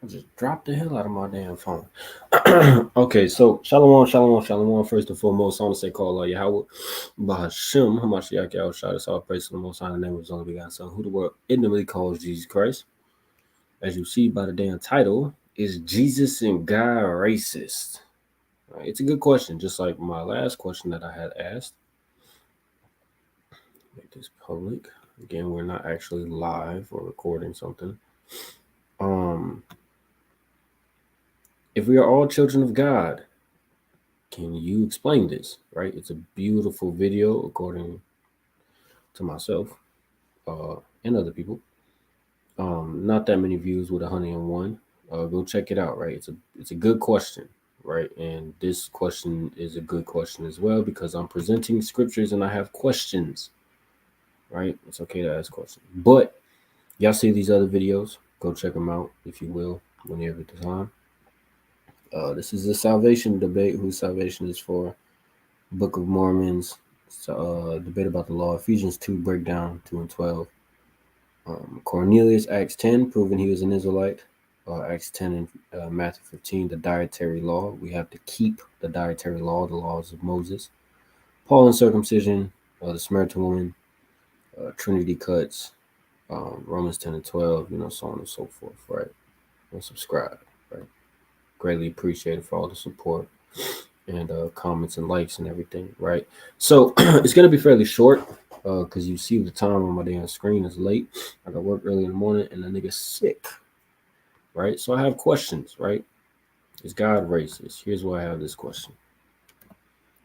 I just dropped the hell out of my damn phone. Okay, so shalom, shalom, shalom. First and foremost, I want to say call Allah Yahweh, Bahashim, Hamashiach Yahushua. That's all praise to the Most High. In the name of His only begotten Son, who the world intimately calls Jesus Christ. As you see by the damn title, is Jesus and God racist? Right, it's a good question, just like my last question that I had asked. Make this public. Again, we're not actually live or recording something. Um, if we are all children of God, can you explain this? Right? It's a beautiful video, according to myself and other people. Not that many views with 101. Go check it out. Right? It's a good question. Right? And this question is a good question as well because I'm presenting scriptures and I have questions. Right? It's okay to ask questions, but y'all see these other videos? Go check them out if you will when you have the time. This is the salvation debate. Whose salvation is for? Book of Mormons, debate about the law, Ephesians 2 breakdown 2 and 12. Cornelius, Acts 10, proving he was an Israelite. Acts 10 and Matthew 15, the dietary law. We have to keep the dietary law, the laws of Moses. Paul and circumcision, the Samaritan woman, Trinity cuts, Romans 10 and 12, so on and so forth, right? And subscribe, right? Greatly appreciated for all the support and comments and likes and everything, right? So it's gonna be fairly short because you see the time on my damn screen is late. I got work early in the morning and the nigga's sick, right? So I have questions, right? Is God racist? Here's why I have this question,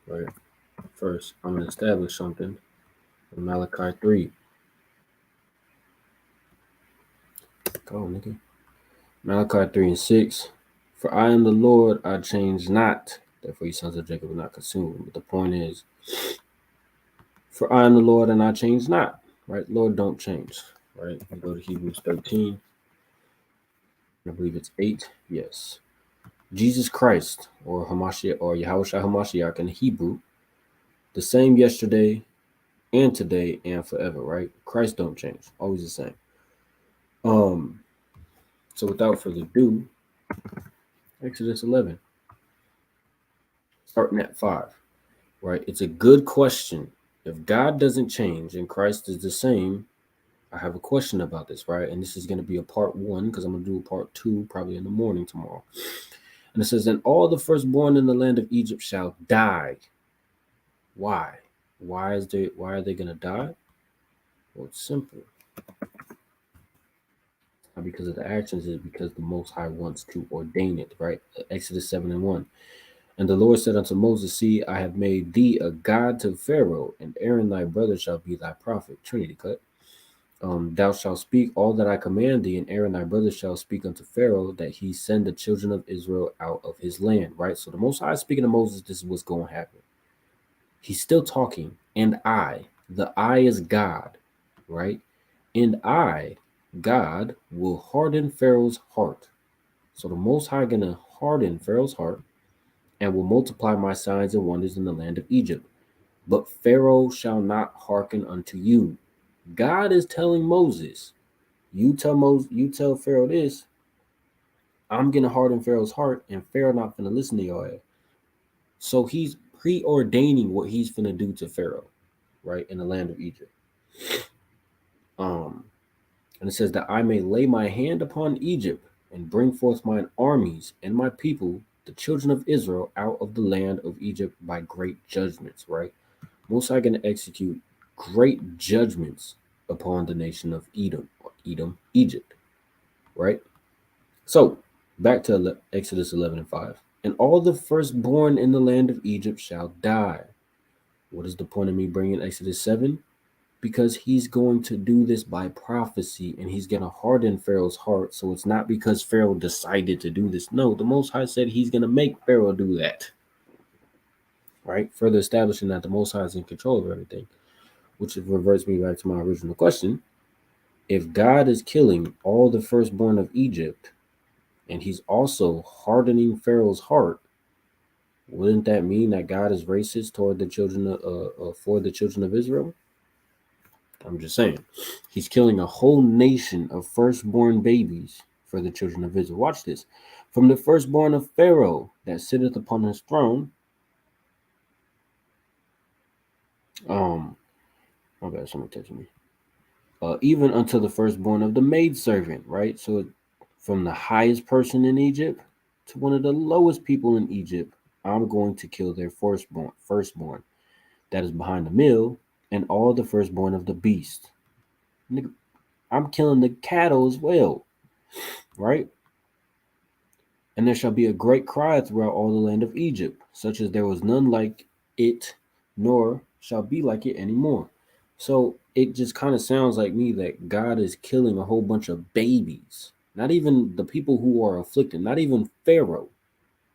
right? First, I'm gonna establish something in Malachi 3. Go on, nigga. Malachi 3 and 6. For I am the Lord, I change not. Therefore, you sons of Jacob will not consume. But the point is, for I am the Lord and I change not. Right? Lord don't change. Right? We go to Hebrews 13. I believe it's 8. Yes. Jesus Christ or Hamashiach or Yahushua Hamashiach in Hebrew, the same yesterday and today and forever, right? Christ don't change. Always the same. Um, so without further ado, Exodus 11, starting at 5, right? It's a good question. If God doesn't change and Christ is the same, I have a question about this, right? And this is going to be a part 1 because I'm going to do a part 2 probably in the morning tomorrow. And it says, and all the firstborn in the land of Egypt shall die. Why? Why are they going to die? Well, it's simple. Not because of the actions, is because the Most High wants to ordain it, right? Exodus 7 and 1. And the Lord said unto Moses, see, I have made thee a god to Pharaoh, and Aaron thy brother shall be thy prophet. Trinity cut. Thou shalt speak all that I command thee, and Aaron thy brother shall speak unto Pharaoh, that he send the children of Israel out of his land, right? So the Most High is speaking to Moses, this is what's going to happen. He's still talking, and the I is God, right? And I, God, will harden Pharaoh's heart. So the Most High gonna harden Pharaoh's heart and will multiply my signs and wonders in the land of Egypt. But Pharaoh shall not hearken unto you. God is telling Moses, you tell Pharaoh this, I'm gonna harden Pharaoh's heart, and Pharaoh not gonna listen to your ass. So he's preordaining what he's gonna do to Pharaoh, right, in the land of Egypt. And it says that I may lay my hand upon Egypt and bring forth mine armies and my people, the children of Israel, out of the land of Egypt by great judgments, right? Most High going to execute great judgments upon the nation of Egypt, right? So back to Exodus 11 and 5. And all the firstborn in the land of Egypt shall die. What is the point of me bringing Exodus 7? Because he's going to do this by prophecy and he's going to harden Pharaoh's heart. So it's not because Pharaoh decided to do this. No, the Most High said he's going to make Pharaoh do that. Right? Further establishing that the Most High is in control of everything, which reverts me back to my original question. If God is killing all the firstborn of Egypt and he's also hardening Pharaoh's heart, wouldn't that mean that God is racist toward the children for the children of Israel? I'm just saying. He's killing a whole nation of firstborn babies for the children of Israel. Watch this. From the firstborn of Pharaoh that sitteth upon his throne. My bad, someone touching me. Even unto the firstborn of the maidservant, right? So from the highest person in Egypt to one of the lowest people in Egypt, I'm going to kill their firstborn that is behind the mill, and all the firstborn of the beast. Nigga, I'm killing the cattle as well, right? And there shall be a great cry throughout all the land of Egypt, such as there was none like it, nor shall be like it anymore. So it just kind of sounds like me that God is killing a whole bunch of babies, not even the people who are afflicted, not even Pharaoh,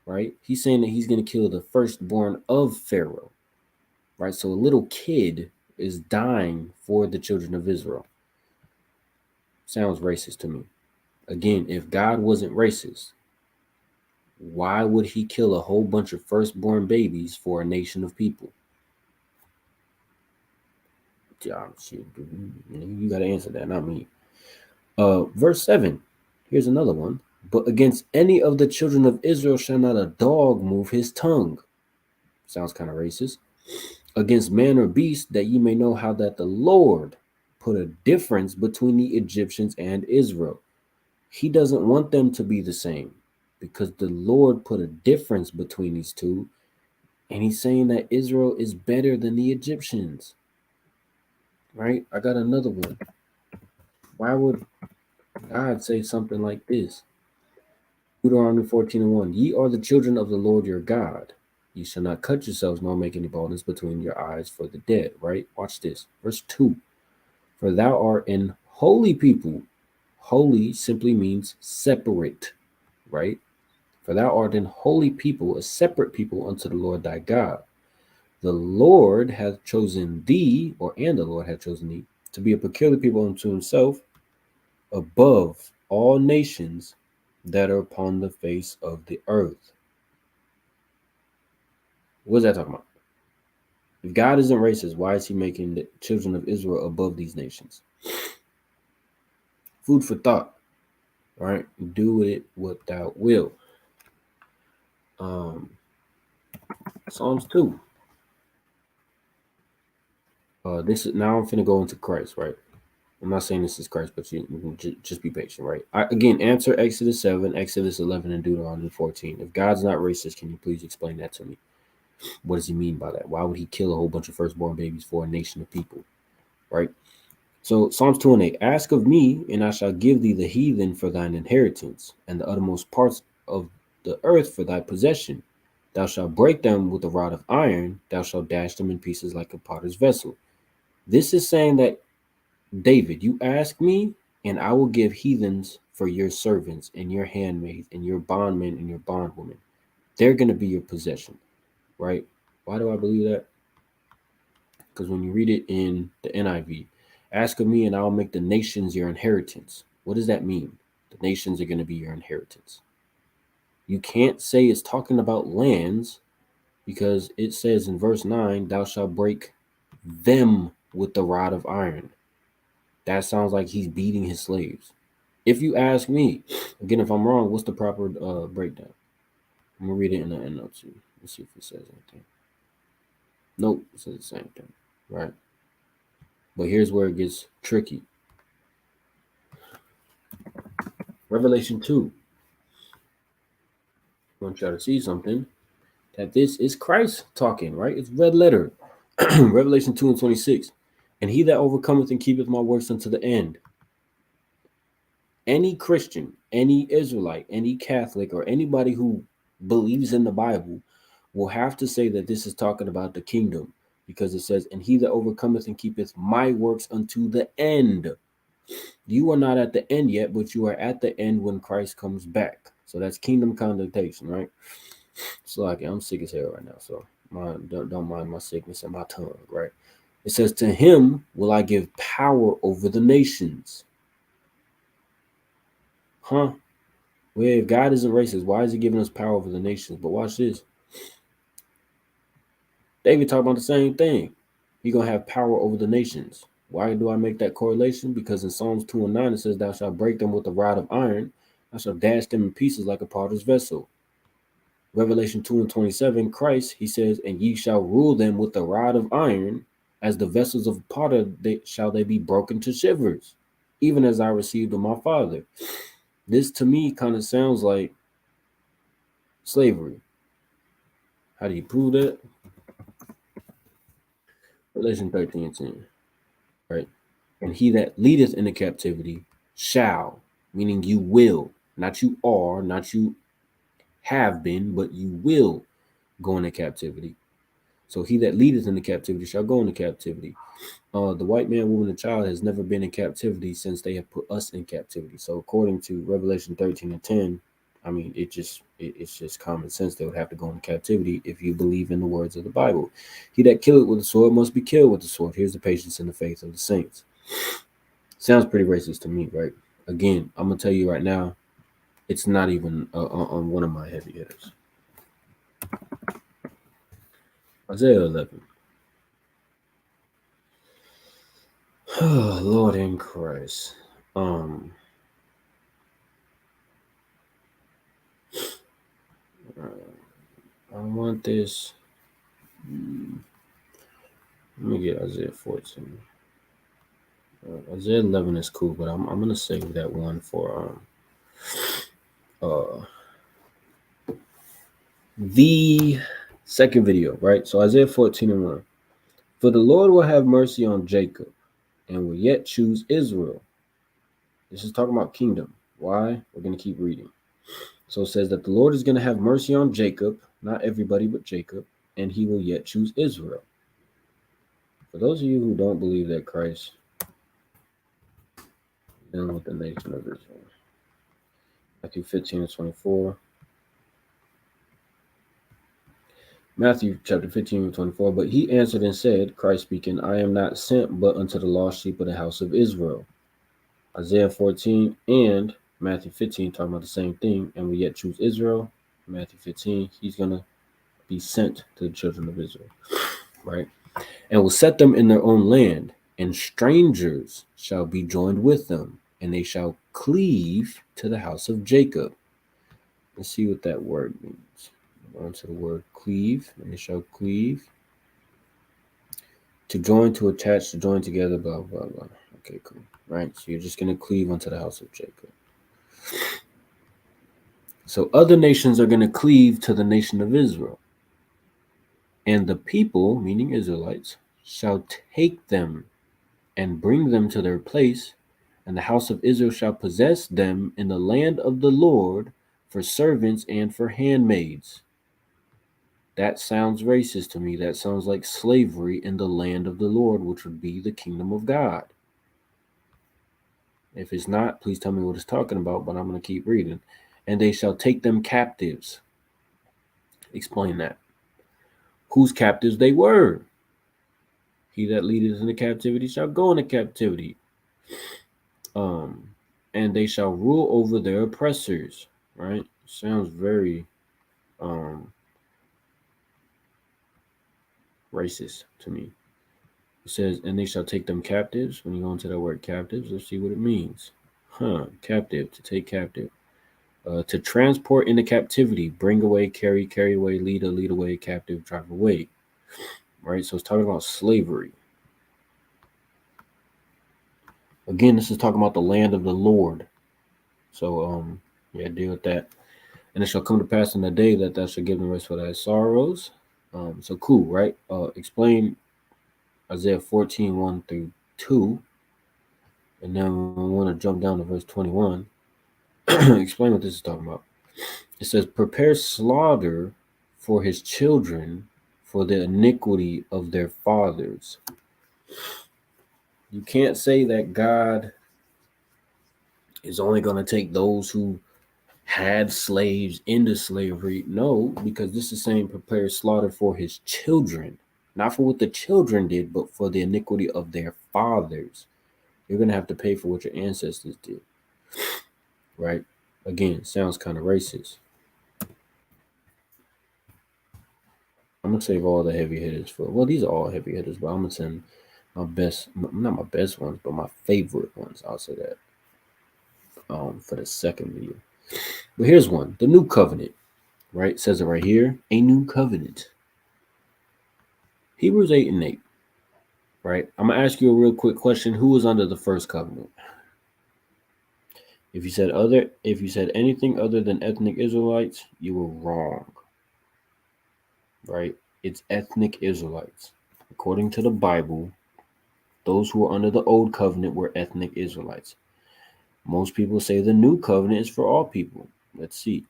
right? He's saying that he's going to kill the firstborn of Pharaoh, right? So a little kid is dying for the children of Israel. Sounds racist to me. Again, if God wasn't racist, why would he kill a whole bunch of firstborn babies for a nation of people? Yeah, shit, you got to answer that, not me. Verse 7. Here's another one. But against any of the children of Israel shall not a dog move his tongue. Sounds kind of racist. Against man or beast, that ye may know how that the Lord put a difference between the Egyptians and Israel. He doesn't want them to be the same because the Lord put a difference between these two. And he's saying that Israel is better than the Egyptians. Right? I got another one. Why would God say something like this? Deuteronomy 14:1. Ye are the children of the Lord your God. Ye shall not cut yourselves nor make any baldness between your eyes for the dead. Right? Watch this. Verse 2. For thou art an holy people. Holy simply means separate. Right? For thou art an holy people, a separate people unto the Lord thy God. The Lord hath chosen thee, and the Lord hath chosen thee, to be a peculiar people unto himself, above all nations that are upon the face of the earth. What is that talking about? If God isn't racist, why is he making the children of Israel above these nations? Food for thought. All right, do it what thou will. Psalms 2. This is now I'm finna go into Christ, right? I'm not saying this is Christ, but you just be patient, right? Again, answer Exodus 7, Exodus 11, and Deuteronomy 14. If God's not racist, can you please explain that to me? What does he mean by that? Why would he kill a whole bunch of firstborn babies for a nation of people, right? So Psalms 2 and 8, ask of me, and I shall give thee the heathen for thine inheritance, and the uttermost parts of the earth for thy possession. Thou shalt break them with a rod of iron, thou shalt dash them in pieces like a potter's vessel. This is saying that, David, you ask me, and I will give heathens for your servants and your handmaids and your bondmen and your bondwomen. They're going to be your possession, right? Why do I believe that? Because when you read it in the NIV, ask of me and I'll make the nations your inheritance. What does that mean? The nations are going to be your inheritance. You can't say it's talking about lands because it says in verse 9, thou shalt break them with the rod of iron. That sounds like he's beating his slaves. If you ask me, again, if I'm wrong, what's the proper breakdown? I'm going to read it in the end notes. Let's see if it says anything. Nope, it says the same thing, right? But here's where it gets tricky. Revelation 2. I want y'all to see something. That this is Christ talking, right? It's red letter. Revelation 2 and 26. And he that overcometh and keepeth my works unto the end. Any Christian, any Israelite, any Catholic, or anybody who believes in the Bible will have to say that this is talking about the kingdom, because it says, and he that overcometh and keepeth my works unto the end. You are not at the end yet, but you are at the end when Christ comes back. So that's kingdom connotation, right? So like, I'm sick as hell right now, so don't mind my sickness and my tongue, right? It says, to him will I give power over the nations. Huh? Well, if God isn't racist, why is he giving us power over the nations? But watch this. David talking about the same thing. He's going to have power over the nations. Why do I make that correlation? Because in Psalms 2 and 9, it says, thou shalt break them with a rod of iron. I shall dash them in pieces like a potter's vessel. Revelation 2:27, Christ, he says, and ye shall rule them with a rod of iron, as the vessels of potter shall they be broken to shivers, even as I received of my Father. This to me kind of sounds like slavery. How do you prove that? Revelation 13:10, right? And he that leadeth into captivity shall, meaning you will, not you are, not you have been, but you will go into captivity. So he that leadeth into captivity shall go into captivity. The white man, woman, and child has never been in captivity since they have put us in captivity. So according to Revelation 13:10, I mean, it's just common sense they would have to go into captivity if you believe in the words of the Bible. He that killeth with the sword must be killed with the sword. Here's the patience and the faith of the saints. Sounds pretty racist to me, right? Again, I'm gonna tell you right now, it's not even on one of my heavy hitters. Isaiah 11. Oh, Lord in Christ. I want this. Let me get Isaiah 14. Isaiah 11 is cool, but I'm gonna save that one for the second video, right? So Isaiah 14:1. For the Lord will have mercy on Jacob and will yet choose Israel. This is talking about kingdom. Why? We're gonna keep reading. So it says that the Lord is gonna have mercy on Jacob, not everybody but Jacob, and he will yet choose Israel. For those of you who don't believe that Christ is dealing with the nation of Israel, Matthew 15:24. Matthew chapter 15:24. But he answered and said, Christ speaking, I am not sent but unto the lost sheep of the house of Israel. Isaiah 14 and Matthew 15 talking about the same thing, and we yet choose Israel. Matthew 15, he's going to be sent to the children of Israel, right? And will set them in their own land, and strangers shall be joined with them, and they shall cleave to the house of Jacob. Let's see what that word means. On to the word cleave, and they shall cleave. To join, to attach, to join together, blah, blah, blah. Okay, cool. Right? So you're just going to cleave unto the house of Jacob. So other nations are going to cleave to the nation of Israel. And the people, meaning Israelites, shall take them and bring them to their place, and the house of Israel shall possess them in the land of the Lord for servants and for handmaids. That sounds racist to me. That sounds like slavery in the land of the Lord, which would be the kingdom of God. If it's not, please tell me what it's talking about, but I'm going to keep reading. And they shall take them captives. Explain that. Whose captives they were? He that leadeth into captivity shall go into captivity. And they shall rule over their oppressors. Right? Sounds very racist to me. It says, and they shall take them captives. When you go into that word captives, let's see what it means. Captive, to take captive. To transport into captivity, bring away, carry away, lead away, captive, drive away. Right? So it's talking about slavery. Again, this is talking about the land of the Lord. So, yeah, deal with that. And it shall come to pass in the day that thou shalt give them rest for thy sorrows. So cool, right? Explain Isaiah 14:1-2. And then we want to jump down to verse 21. Explain what this is talking about. It says, prepare slaughter for his children for the iniquity of their fathers. You can't say that God is only going to take those who had slaves into slavery. No, because this is saying prepare slaughter for his children, not for what the children did, but for the iniquity of their fathers. You're going to have to pay for what your ancestors did. Right? Again, sounds kind of racist. I'm going to save all the heavy hitters for, well, these are all heavy hitters, but I'm going to send my best, not my best ones, but my favorite ones. I'll say that for the second video. But here's one, the new covenant, right? It says it right here, a new covenant. Hebrews 8 and 8, right? I'm going to ask you a real quick question. Who was under the first covenant? If you said anything other than ethnic Israelites, you were wrong, right? It's ethnic Israelites. According to the Bible, those who were under the old covenant were ethnic Israelites. Most people say the new covenant is for all people. Let's see.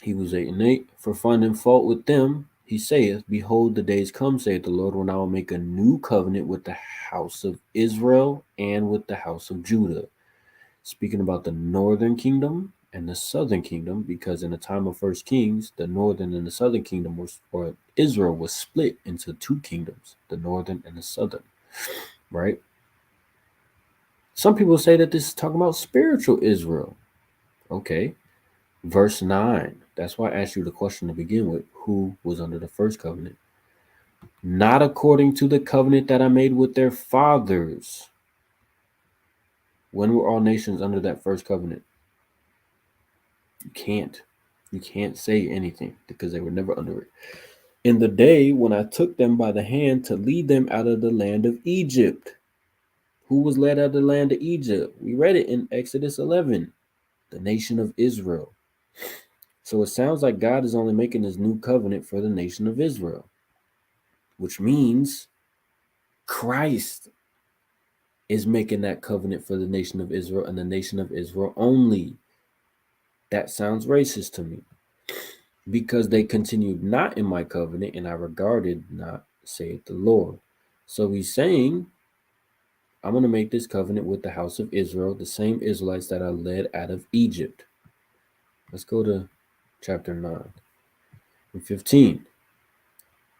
Hebrews 8 and 8. For finding fault with them, he saith, behold, the days come, saith the Lord, when I will make a new covenant with the house of Israel and with the house of Judah. Speaking about the northern kingdom and the southern kingdom, because in the time of First Kings, the northern and the southern kingdom or Israel was split into two kingdoms, the northern and the southern, right? Some people say that this is talking about spiritual Israel. Okay. Verse 9. That's why I asked you the question to begin with. Who was under the first covenant? Not according to the covenant that I made with their fathers. When were all nations under that first covenant? You can't say anything because they were never under it. In the day when I took them by the hand to lead them out of the land of Egypt. Who was led out of the land of Egypt? We read it in Exodus 11. The nation of Israel. So it sounds like God is only making this new covenant for the nation of Israel, which means Christ is making that covenant for the nation of Israel and the nation of Israel only. That sounds racist to me. Because they continued not in my covenant, and I regarded not, saith the Lord. So he's saying, I'm going to make this covenant with the house of Israel, the same Israelites that I led out of Egypt. Let's go to chapter 9 and 15.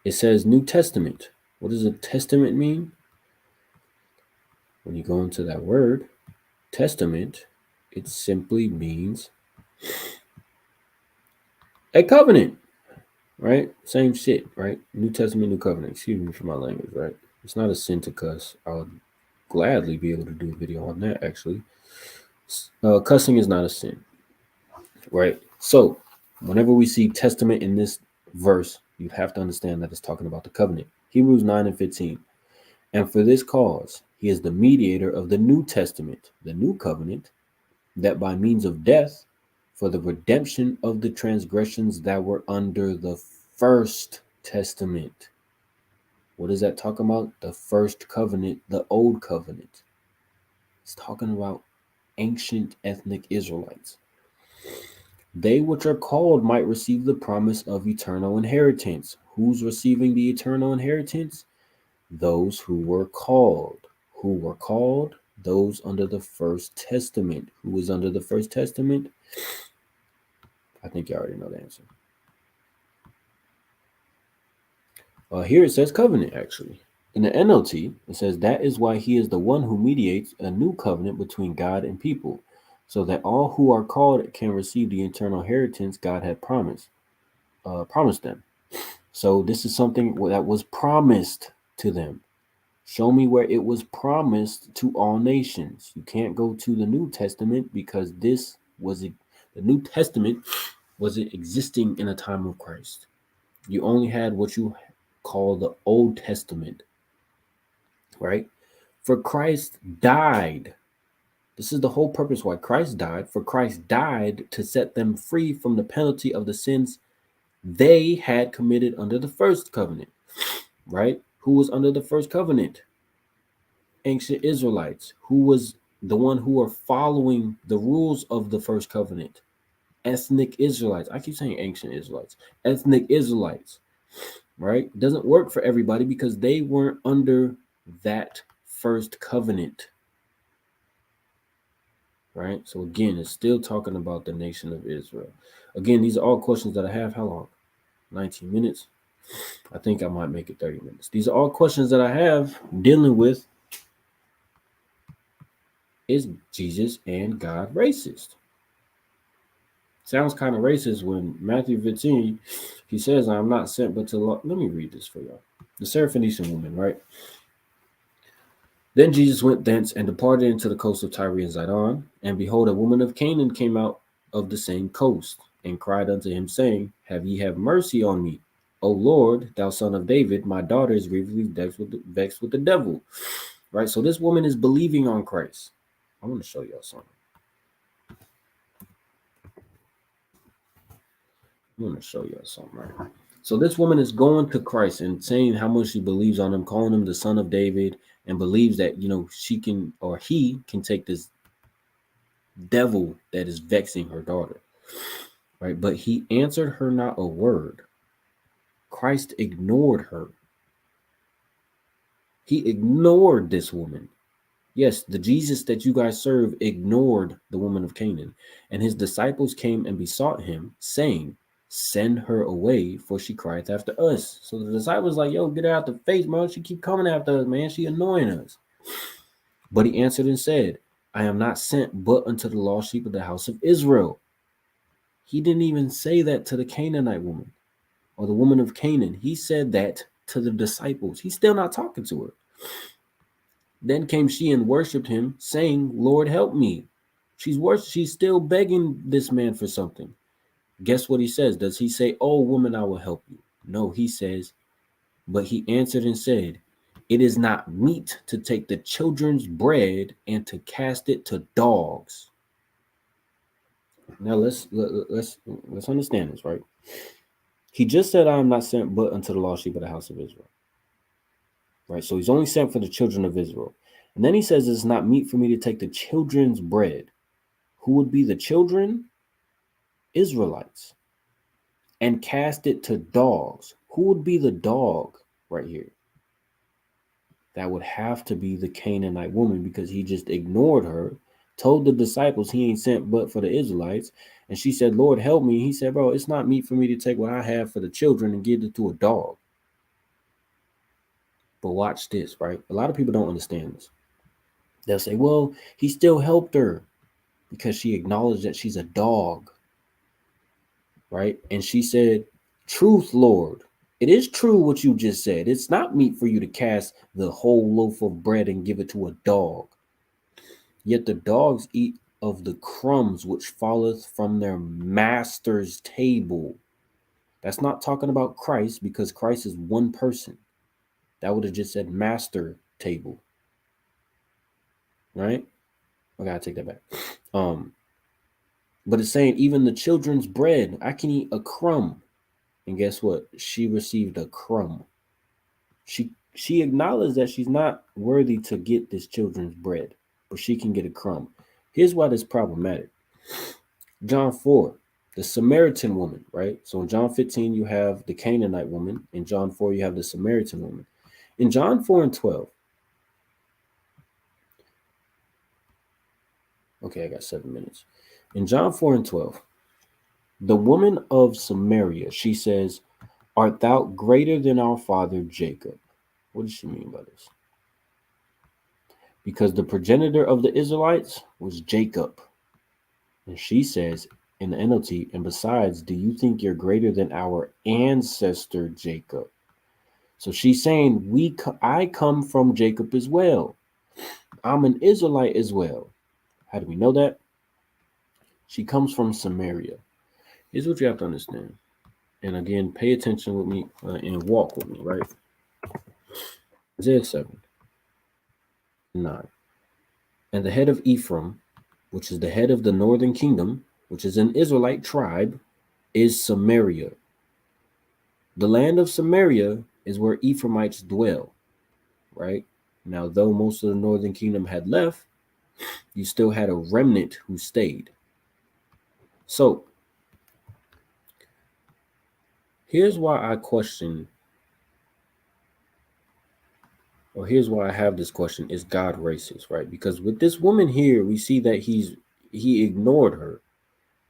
It says New Testament. What does a testament mean? When you go into that word, testament, it simply means a covenant, right? Same shit, right? New Testament, New Covenant. Excuse me for my language, right? It's not a sin to cuss. I'll gladly be able to do a video on that, actually. Cussing is not a sin, right? So whenever we see testament in this verse, you have to understand that it's talking about the covenant. Hebrews 9 and 15. And for this cause, he is the mediator of the New Testament, the new covenant, that by means of death, for the redemption of the transgressions that were under the first testament. What is that talking about? The first covenant, the old covenant. It's talking about ancient ethnic Israelites. They which are called might receive the promise of eternal inheritance. Who's receiving the eternal inheritance? Those who were called. Who were called? Those under the first testament. Who was under the first testament? I think you already know the answer. Here it says covenant, actually. In the NLT, it says that is why he is the one who mediates a new covenant between God and people, so that all who are called can receive the eternal inheritance God had promised them. So this is something that was promised to them. Show me where it was promised to all nations. You can't go to the New Testament because the New Testament wasn't existing in a time of Christ. You only had what you call the Old Testament, right? For Christ died. This is the whole purpose why Christ died. For Christ died to set them free from the penalty of the sins they had committed under the first covenant, right? Who was under the first covenant? Ancient Israelites. Who was the one who are following the rules of the first covenant? Ethnic Israelites. I keep saying ancient Israelites. Ethnic Israelites, right? It doesn't work for everybody because they weren't under that first covenant, right? So again, it's still talking about the nation of Israel. Again, these are all questions that I have. How long? 19 minutes. I think I might make it 30 minutes. These are all questions that I have dealing with, is Jesus and God racist? Sounds kind of racist when Matthew 15, he says, I'm not sent but to let me read this for y'all. The Syrophoenician woman, right? Then Jesus went thence and departed into the coast of Tyre and Zidon. And behold, a woman of Canaan came out of the same coast, and cried unto him, saying, Have ye have mercy on me, O Lord, thou son of David? My daughter is grievously vexed with the devil. Right? So this woman is believing on Christ. I want to show y'all something. Right? So this woman is going to Christ and saying how much she believes on him, calling him the son of David, and believes that, she can, or he can take this devil that is vexing her daughter. Right? But he answered her not a word. Christ ignored her. He ignored this woman. Yes, the Jesus that you guys serve ignored the woman of Canaan, and his disciples came and besought him, saying, Send her away, for she crieth after us. So the disciples like, yo, get her out the face, man. She keep coming after us, man. She annoying us. But he answered and said, I am not sent but unto the lost sheep of the house of Israel. He didn't even say that to the Canaanite woman or the woman of Canaan. He said that to the disciples. He's still not talking to her. Then came she and worshipped him, saying, Lord, help me. She's still begging this man for something. Guess what he says? Does he say, Oh, woman, I will help you? No, he says, but he answered and said, It is not meet to take the children's bread and to cast it to dogs. Now let's understand this, right? He just said, I am not sent but unto the lost sheep of the house of Israel. Right? So he's only sent for the children of Israel. And then he says, It's not meet for me to take the children's bread. Who would be the children? Israelites. And cast it to dogs. Who would be the dog right here? That would have to be the Canaanite woman, because he just ignored her, told the disciples he ain't sent but for the Israelites. And she said, Lord, help me. He said, bro, it's not meet for me to take what I have for the children and give it to a dog. But watch this, right? A lot of people don't understand this. They'll say, well, he still helped her because she acknowledged that she's a dog, right? And she said, truth, Lord. It is true what you just said. It's not meet for you to cast the whole loaf of bread and give it to a dog. Yet the dogs eat of the crumbs which falleth from their master's table. That's not talking about Christ, because Christ is one person. That would have just said master table. Right? I gotta take that back. But it's saying even the children's bread, I can eat a crumb. And guess what? She received a crumb. She acknowledged that she's not worthy to get this children's bread, but she can get a crumb. Here's why this is problematic. John 4, the Samaritan woman, right? So in John 15, you have the Canaanite woman. In John 4, you have the Samaritan woman. In John 4 and 12, okay, I got 7 minutes. In John 4 and 12, the woman of Samaria, she says, Art thou greater than our father Jacob? What does she mean by this? Because the progenitor of the Israelites was Jacob. And she says in the NLT, and besides, do you think you're greater than our ancestor Jacob? So she's saying, I come from Jacob as well. I'm an Israelite as well. How do we know that? She comes from Samaria. Here's what you have to understand. And again, pay attention with me and walk with me, right? Isaiah 7, 9. And the head of Ephraim, which is the head of the northern kingdom, which is an Israelite tribe, is Samaria. The land of Samaria is where Ephraimites dwell, right? Now, though most of the northern kingdom had left, you still had a remnant who stayed. So, here's why I question, or here's why I have this question: is God racist, right? Because with this woman here, we see that he ignored her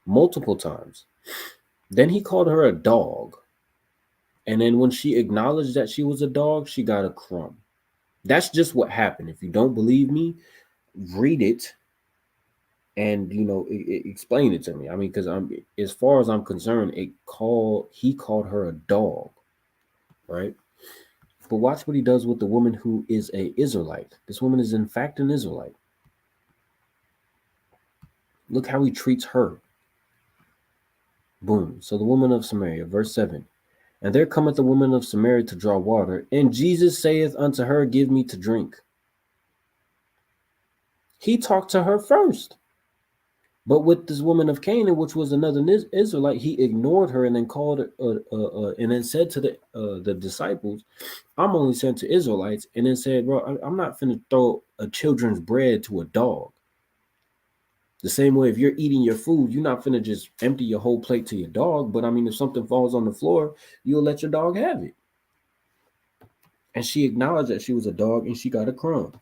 multiple times. Then he called her a dog. And then when she acknowledged that she was a dog, she got a crumb. That's just what happened. If you don't believe me, read it and explain it to me. I mean, because as far as I'm concerned, he called her a dog, right? But watch what he does with the woman who is a Israelite. This woman is in fact an Israelite. Look how he treats her. Boom. So the woman of Samaria, verse 7. And there cometh the woman of Samaria to draw water, and Jesus saith unto her, Give me to drink. He talked to her first. But with this woman of Canaan, which was another Israelite, he ignored her and then called her, and then said to the disciples, "I'm only sent to Israelites." And then said, "Bro, I'm not finna throw a children's bread to a dog." The same way, if you're eating your food, you're not finna just empty your whole plate to your dog. But I mean, if something falls on the floor, you'll let your dog have it. And she acknowledged that she was a dog, and she got a crumb.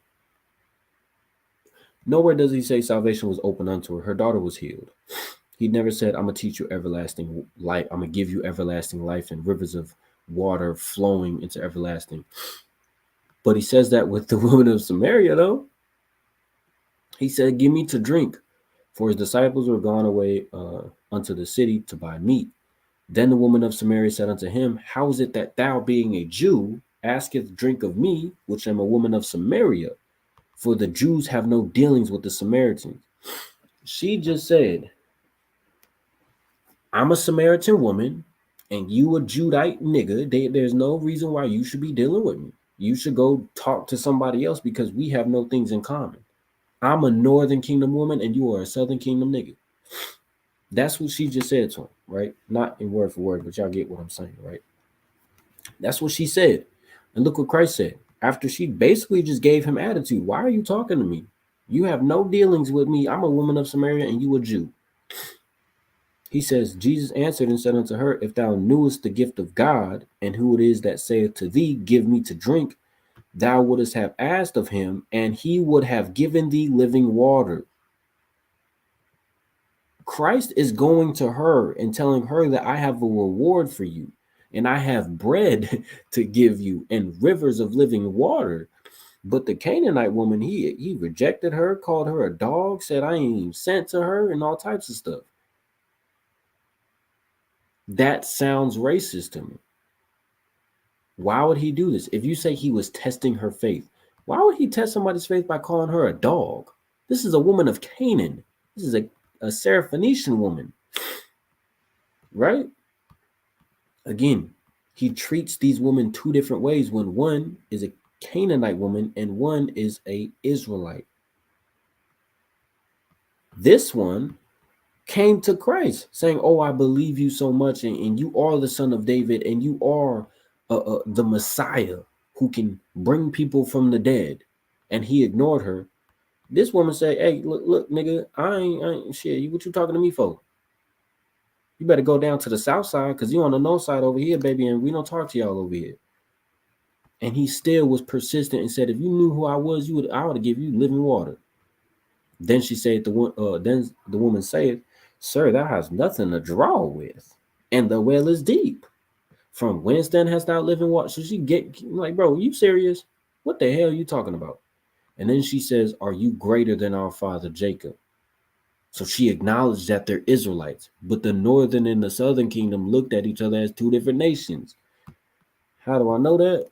Nowhere does he say salvation was open unto her. Her daughter was healed. He never said, I'm going to teach you everlasting life. I'm going to give you everlasting life and rivers of water flowing into everlasting. But he says that with the woman of Samaria, though. He said, Give me to drink. For his disciples were gone away unto the city to buy meat. Then the woman of Samaria said unto him, How is it that thou, being a Jew, asketh drink of me, which am a woman of Samaria? For the Jews have no dealings with the Samaritans. She just said, I'm a Samaritan woman and you a Judite nigga. There's no reason why you should be dealing with me. You should go talk to somebody else because we have no things in common. I'm a Northern Kingdom woman and you are a Southern Kingdom nigga. That's what she just said to him, right? Not in word for word, but y'all get what I'm saying, right? That's what she said. And look what Christ said. After she basically just gave him attitude, why are you talking to me? You have no dealings with me. I'm a woman of Samaria and you a Jew. He says, Jesus answered and said unto her, If thou knewest the gift of God, and who it is that saith to thee, Give me to drink, thou wouldst have asked of him, and he would have given thee living water. Christ is going to her and telling her that I have a reward for you, and I have bread to give you, and rivers of living water. But the Canaanite woman, he rejected her, called her a dog, said I ain't even sent to her, and all types of stuff. That sounds racist to me. Why would he do this? If you say he was testing her faith, why would he test somebody's faith by calling her a dog? This is a woman of Canaan. This is a Syrophoenician woman, right? Again, he treats these women two different ways when one is a Canaanite woman and one is a Israelite. This one came to Christ saying, Oh, I believe you so much, and you are the son of David, and you are the Messiah who can bring people from the dead. And he ignored her. This woman said, Hey, look, nigga, I ain't shit. What you talking to me for? You better go down to the south side because you on the north side over here, baby, and we don't talk to y'all over here. And he still was persistent and said, If you knew who I was, I would have give you living water. Then she said, then the woman said, Sir, thou hast nothing to draw with, and the well is deep. From whence then hast thou living water? So she get like, bro, you serious? What the hell are you talking about? And then she says, Are you greater than our father Jacob? So she acknowledged that they're Israelites, but the northern and the southern kingdom looked at each other as two different nations. How do I know that?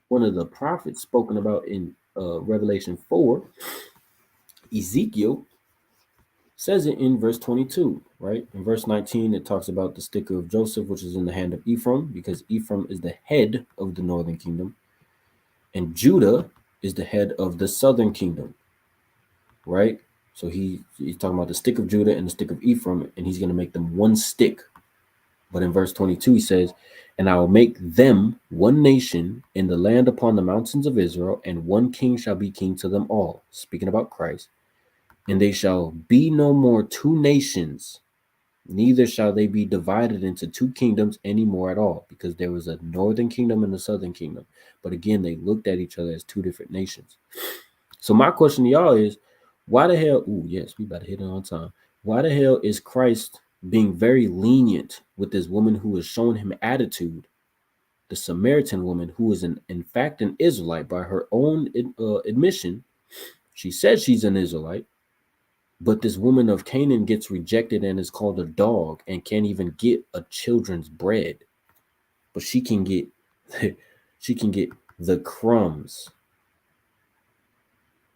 One of the prophets spoken about in Revelation 4, Ezekiel, says it in verse 22, right? In verse 19, it talks about the stick of Joseph, which is in the hand of Ephraim, because Ephraim is the head of the northern kingdom, and Judah is the head of the southern kingdom, right? So he's talking about the stick of Judah and the stick of Ephraim, and he's going to make them one stick. But in verse 22, he says, And I will make them one nation in the land upon the mountains of Israel, and one king shall be king to them all. Speaking about Christ. And they shall be no more two nations, neither shall they be divided into two kingdoms anymore at all, because there was a northern kingdom and a southern kingdom. But again, they looked at each other as two different nations. So my question to y'all is, why the hell, yes, we about to hit it on time. Why the hell is Christ being very lenient with this woman who has shown him attitude, the Samaritan woman who is in fact an Israelite by her own admission? She says she's an Israelite. But this woman of Canaan gets rejected and is called a dog and can't even get a children's bread. But she can get she can get the crumbs.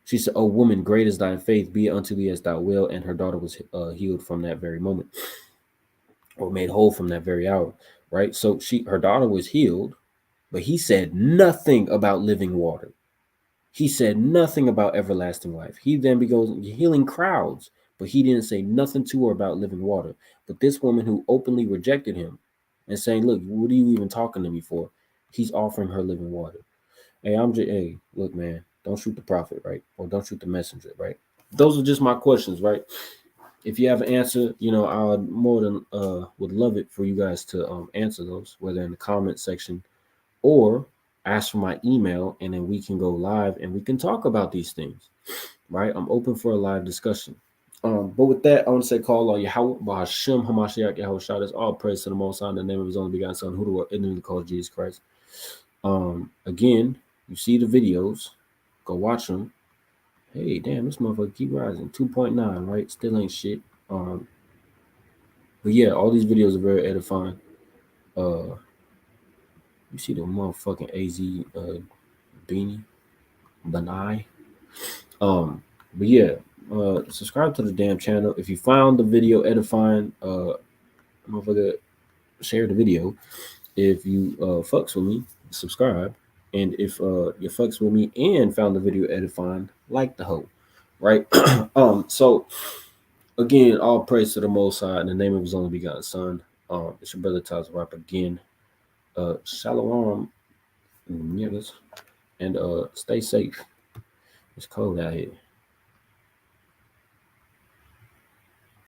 She said, "O woman, great is thy faith, be it unto thee as thou wilt." And her daughter was healed from that very moment, or made whole from that very hour, right? So her daughter was healed, but he said nothing about living water. He said nothing about everlasting life. He then goes healing crowds, but he didn't say nothing to her about living water. But this woman who openly rejected him and saying, "Look, what are you even talking to me for?" He's offering her living water. Hey, look, man, don't shoot the prophet, right? Or don't shoot the messenger, right? Those are just my questions, right? If you have an answer, I would more than would love it for you guys to answer those, whether in the comment section or ask for my email, and then we can go live and we can talk about these things, right? I'm open for a live discussion. But with that, I want to say, call on Yahweh, Bahashim, Hamashiach, Yahweh is all praise to the Most High in the name of His only begotten Son, who the enemy called Jesus Christ. Again, you see the videos, go watch them. Hey, damn, this motherfucker keep rising. 2.9, right? Still ain't shit. But yeah, all these videos are very edifying. You see the motherfucking AZ beanie, Benai. But yeah, subscribe to the damn channel. If you found the video edifying, motherfucker, share the video. If you fucks with me, subscribe. And if you fucks with me and found the video edifying, like the hoe, right? So again, all praise to the Most High in the name of His only begotten Son. It's your brother Taz Rap again. Shalom, niggas, and stay safe. It's cold out here.